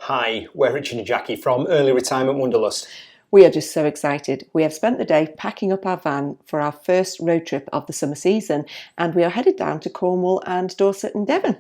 Hi, we're Richard and Jackie from Early Retirement Wanderlust. We are just so excited. We have spent the day packing up our van for our first road trip of the summer season, and we are headed down to Cornwall and Dorset and Devon.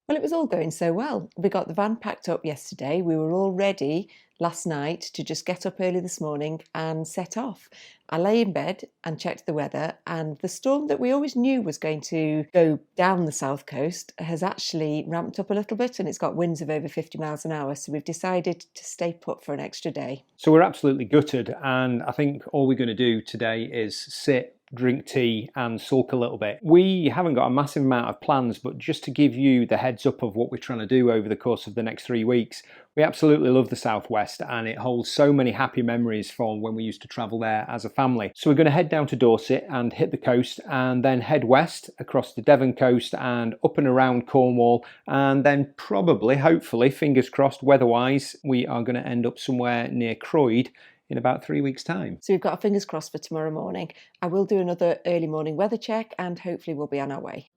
Well, it was all going so well. We got the van packed up yesterday. We were all ready last night to just get up early this morning and set off. I lay in bed and checked the weather, and the storm that we always knew was going to go down the south coast has actually ramped up a little bit, and it's got winds of over 50 miles an hour. So we've decided to stay put for an extra day. So we're absolutely gutted, and I think all we're going to do today is sit, drink tea and sulk a little bit. We haven't got a massive amount of plans, but just to give you the heads up of what we're trying to do over the course of the next 3 weeks, we absolutely love the Southwest and it holds so many happy memories from when we used to travel there as a family. So we're going to head down to Dorset and hit the coast and then head west across the Devon coast and up and around Cornwall, and then probably, hopefully, fingers crossed, weather-wise, we are going to end up somewhere near Croyd in about 3 weeks' time. So we've got our fingers crossed for tomorrow morning. I will do another early morning weather check and hopefully we'll be on our way.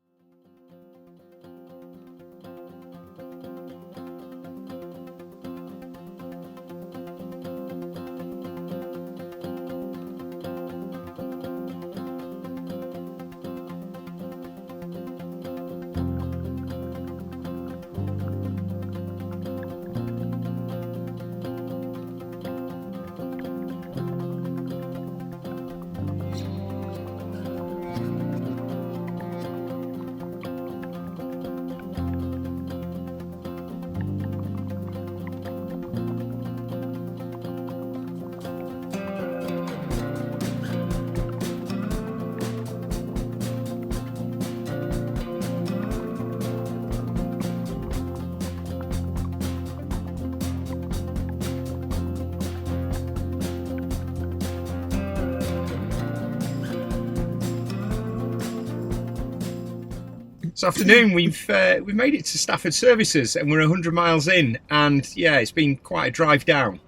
This afternoon we've made it to Stafford Services and we're 100 miles in, and yeah, it's been quite a drive down.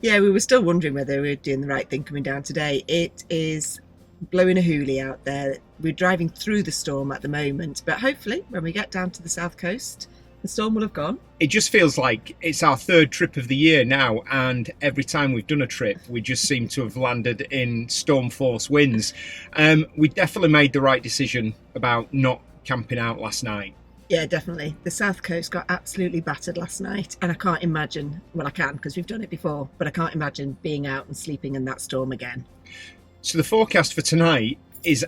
Yeah, we were still wondering whether we were doing the right thing coming down today. It is blowing a hoolie out there. We're driving through the storm at the moment, but hopefully when we get down to the south coast, the storm will have gone. It just feels like it's our third trip of the year now, and every time we've done a trip, we just seem to have landed in storm force winds. We definitely made the right decision about not camping out last night. Yeah, definitely. The south coast got absolutely battered last night, and I can't imagine, well, I can because we've done it before, but I can't imagine being out and sleeping in that storm again. So the forecast for tonight is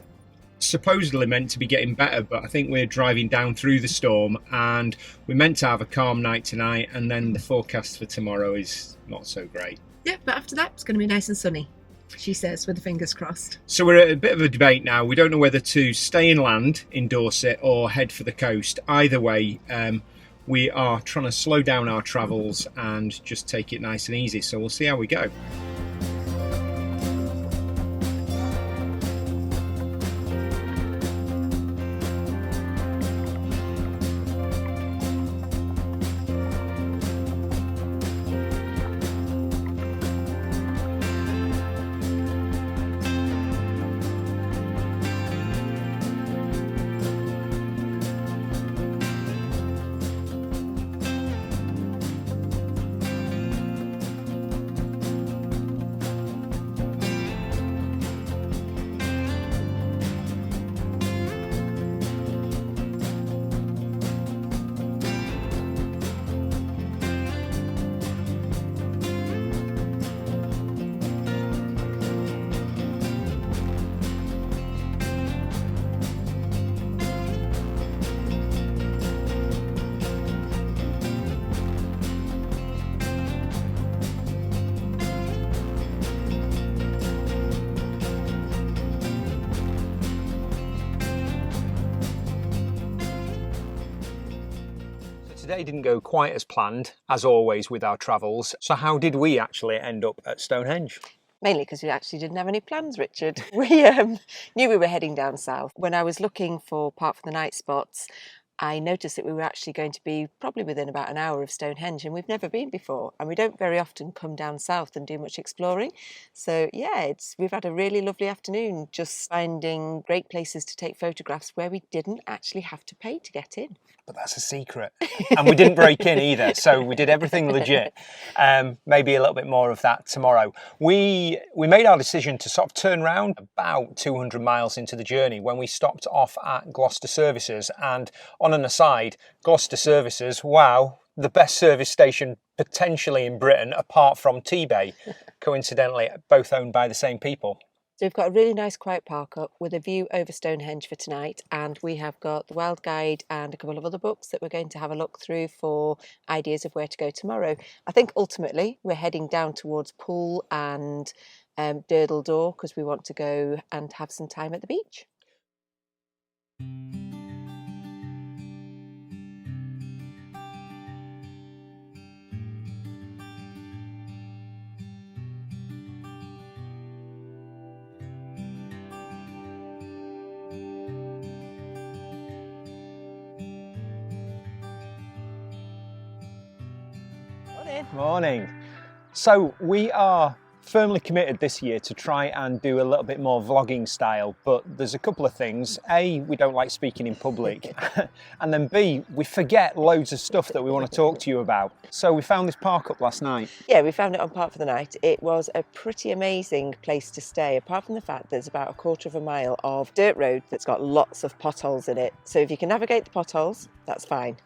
supposedly meant to be getting better, but I think we're driving down through the storm and we're meant to have a calm night tonight, and then the forecast for tomorrow is not so great. Yeah, but after that it's going to be nice and sunny, she says, with the fingers crossed. So we're at a bit of a debate now. We don't know whether to stay inland in Dorset or head for the coast. Either way, we are trying to slow down our travels and just take it nice and easy. So we'll see how we go. day didn't go quite as planned, as always with our travels. So how did we actually end up at Stonehenge? Mainly because we actually didn't have any plans, Richard. We knew we were heading down south. When I was looking for park for the night spots, I noticed that we were actually going to be probably within about an hour of Stonehenge, and we've never been before, and we don't very often come down south and do much exploring. So yeah, we've had a really lovely afternoon just finding great places to take photographs where we didn't actually have to pay to get in. But that's a secret. And we didn't break in either, so we did everything legit. Maybe a little bit more of that tomorrow. We made our decision to sort of turn around about 200 miles into the journey when we stopped off at Gloucester Services. And on an aside, Gloucester Services, wow, the best service station potentially in Britain apart from T-Bay, coincidentally, both owned by the same people. So we've got a really nice quiet park up with a view over Stonehenge for tonight, and we have got the Wild Guide and a couple of other books that we're going to have a look through for ideas of where to go tomorrow. I think ultimately we're heading down towards Poole and Durdle Door because we want to go and have some time at the beach. Morning. So we are firmly committed this year to try and do a little bit more vlogging style, but there's a couple of things. A, we don't like speaking in public, and then B, we forget loads of stuff that we want to talk to you about. So we found this park up last night. Yeah, we found it on Park for the Night. It was a pretty amazing place to stay, apart from the fact there's about a quarter of a mile of dirt road that's got lots of potholes in it. So if you can navigate the potholes, that's fine.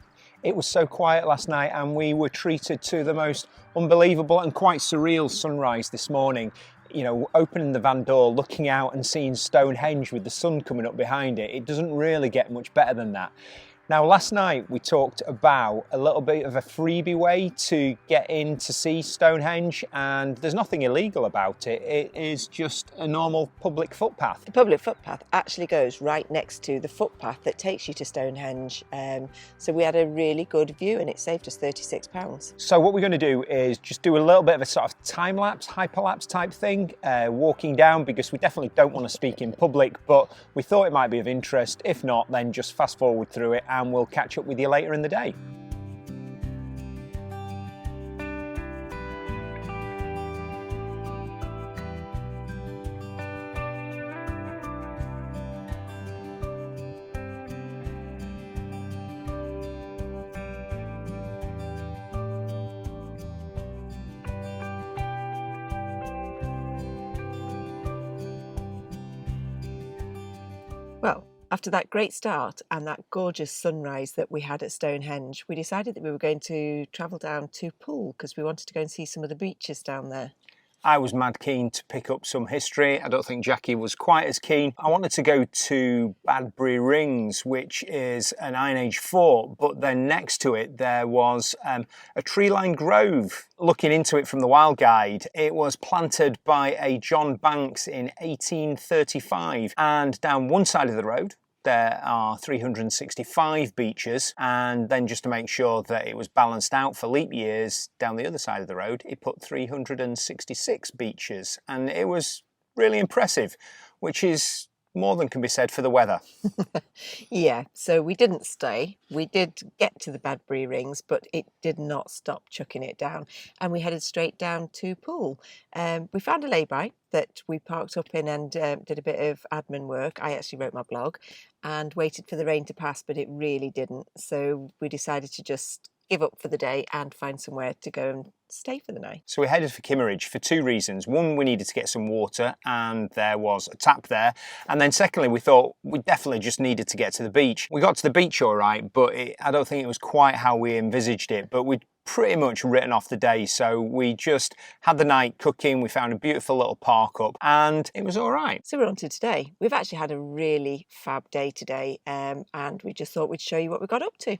It was so quiet last night and we were treated to the most unbelievable and quite surreal sunrise this morning. You know, opening the van door, looking out and seeing Stonehenge with the sun coming up behind it. It doesn't really get much better than that. Now, last night we talked about a little bit of a freebie way to get in to see Stonehenge, and there's nothing illegal about it. It is just a normal public footpath. The public footpath actually goes right next to the footpath that takes you to Stonehenge. So we had a really good view and it saved us £36. So what we're going to do is just do a little bit of a sort of time-lapse, hyperlapse type thing, walking down, because we definitely don't want to speak in public, but we thought it might be of interest. If not, then just fast forward through it and we'll catch up with you later in the day. Well, after that great start and that gorgeous sunrise that we had at Stonehenge, we decided that we were going to travel down to Poole because we wanted to go and see some of the beaches down there. I was mad keen to pick up some history. I don't think Jackie was quite as keen. I wanted to go to Badbury Rings, which is an Iron Age fort, but then next to it there was a tree-lined grove. Looking into it from the Wild Guide, it was planted by a John Banks in 1835, and down one side of the road there are 365 beaches, and then just to make sure that it was balanced out for leap years, down the other side of the road it put 366 beaches, and it was really impressive, which is more than can be said for the weather. Yeah, so we didn't stay. We did get to the Badbury Rings, but it did not stop chucking it down, and we headed straight down to Poole. We found a lay-by that we parked up in and did a bit of admin work. I actually wrote my blog and waited for the rain to pass, but it really didn't. So we decided to just give up for the day and find somewhere to go and stay for the night. So we headed for Kimmeridge for two reasons. One, we needed to get some water and there was a tap there. And then secondly, we thought we definitely just needed to get to the beach. We got to the beach all right, but I don't think it was quite how we envisaged it, but we'd pretty much written off the day. So we just had the night cooking. We found a beautiful little park up and it was all right. So we're on to today. We've actually had a really fab day today, and we just thought we'd show you what we got up to.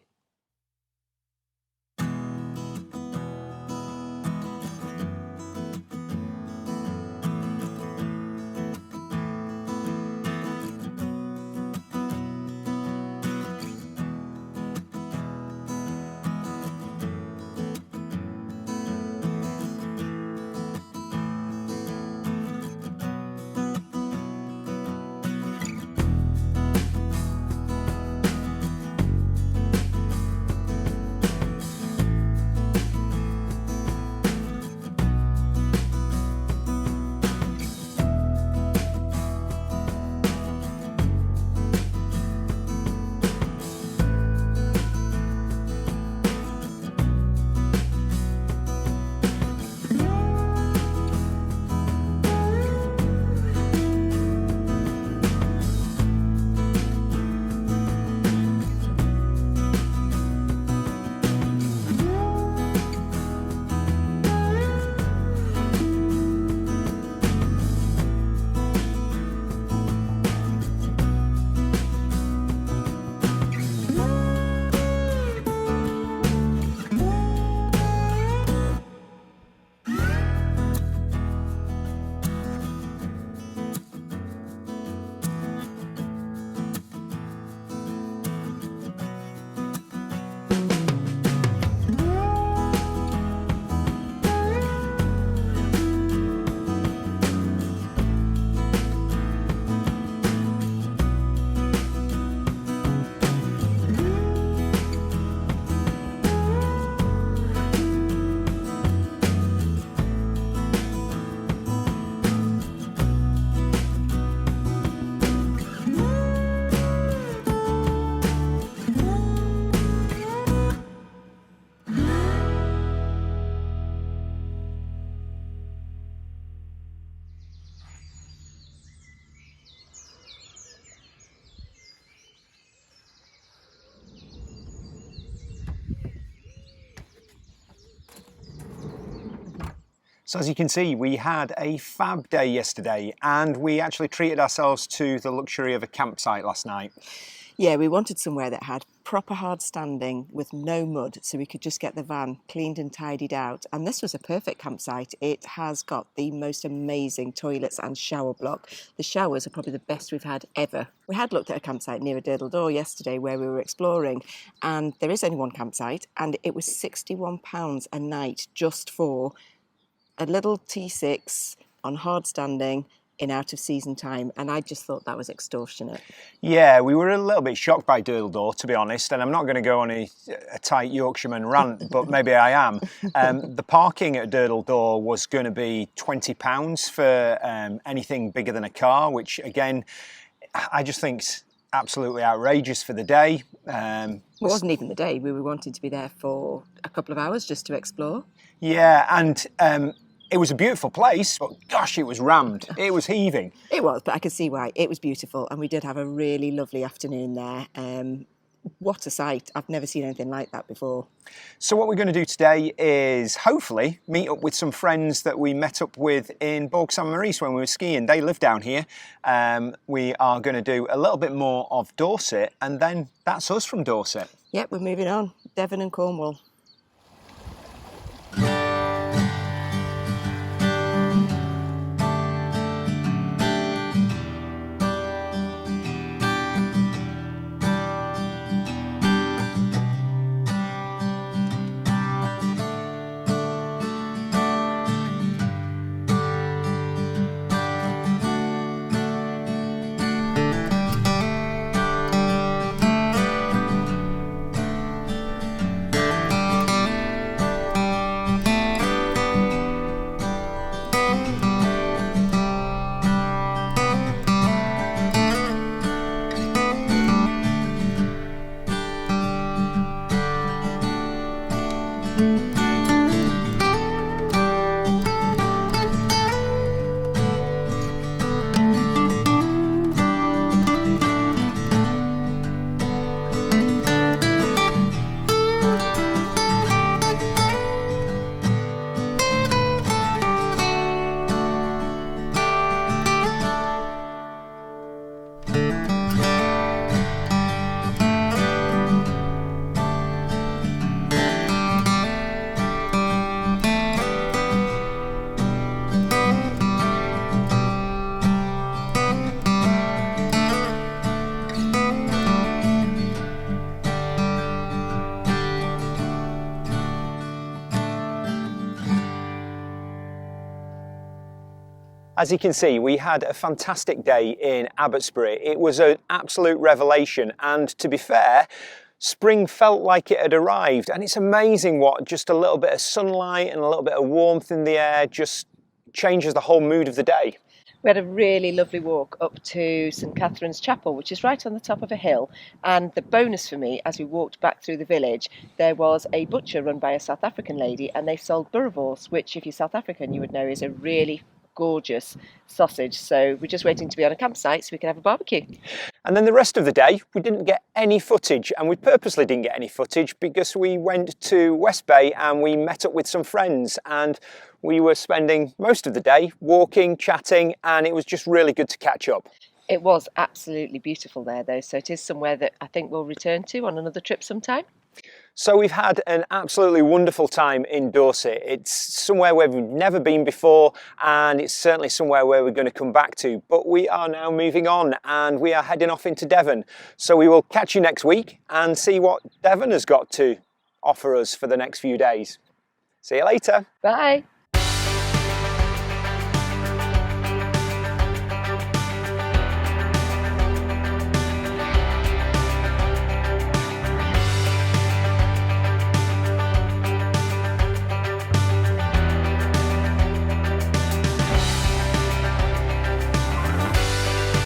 So as you can see, we had a fab day yesterday and we actually treated ourselves to the luxury of a campsite last night. Yeah, we wanted somewhere that had proper hard standing with no mud, so we could just get the van cleaned and tidied out. And this was a perfect campsite. It has got the most amazing toilets and shower block. The showers are probably the best we've had ever. We had looked at a campsite near a Durdle yesterday where we were exploring, and there is only one campsite, and it was £61 a night just for a little T6 on hard standing in out of season time, and I just thought that was extortionate. Yeah, we were a little bit shocked by Durdle, to be honest, and I'm not going to go on a tight Yorkshireman rant, but maybe I am. The parking at Durdle was going to be £20 for anything bigger than a car, which again, I just think's absolutely outrageous for the day. It wasn't even the day. We were wanting to be there for a couple of hours just to explore. Yeah, and it was a beautiful place, but gosh, it was rammed. It was heaving. It was, but I could see why. It was beautiful, and we did have a really lovely afternoon there. What a sight. I've never seen anything like that before. So what we're going to do today is hopefully meet up with some friends that we met up with in Bourg Saint-Maurice when we were skiing. They live down here. We are going to do a little bit more of Dorset, and then that's us from Dorset. Yep, we're moving on. Devon and Cornwall. As you can see, we had a fantastic day in Abbotsbury. It was an absolute revelation, and to be fair, spring felt like it had arrived, and it's amazing what just a little bit of sunlight and a little bit of warmth in the air just changes the whole mood of the day. We had a really lovely walk up to St Catherine's Chapel, which is right on the top of a hill. And the bonus for me, as we walked back through the village, there was a butcher run by a South African lady, and they sold boerewors, which if you're South African, you would know is a really gorgeous sausage. So we're just waiting to be on a campsite so we can have a barbecue. And then the rest of the day, we didn't get any footage, and we purposely didn't get any footage because we went to West Bay and we met up with some friends, and we were spending most of the day walking, chatting, and it was just really good to catch up. It was absolutely beautiful there though, so it is somewhere that I think we'll return to on another trip sometime. So we've had an absolutely wonderful time in Dorset. It's somewhere where we've never been before, and it's certainly somewhere where we're going to come back to. But we are now moving on and we are heading off into Devon. So we will catch you next week and see what Devon has got to offer us for the next few days. See you later. Bye.